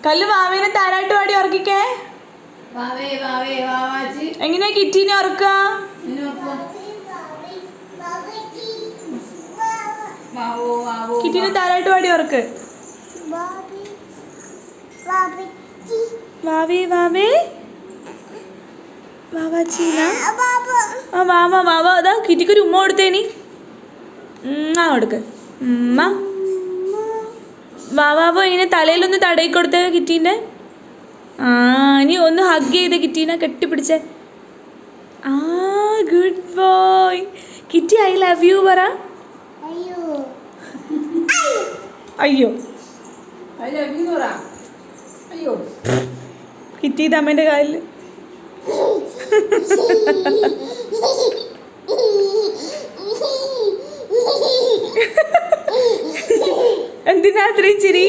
കല്ല് വാവേനെ താരാട്ട് പാടി ഉറക്കിക്കേ. എങ്ങനെയാ കിറ്റീനെ ഉറക്ക? കിറ്റീനെ താരാട്ട് പാടി ഉറക്ക്. വാവേ വാവേ വാവാച്ചീന. ആ വാവ വാവ അതാ കിറ്റിക്കൊരു ഉമ്മ കൊടുത്തേനി. കൊടുക്ക് ഉമ്മ. വാവാവോ ഇങ്ങനെ തലയിലൊന്ന് തടയി കൊടുത്തേ കിറ്റീൻ്റെ. ഇനി ഒന്ന് ഹഗ് ചെയ്തേ കിറ്റീനെ, കെട്ടിപ്പിടിച്ചേ. Good boy. Kitty I love you പറ. അയ്യോ കിറ്റി തമ്മേൻ്റെ കാലിൽ. എന്തിനാ അത്രയും ചിരി?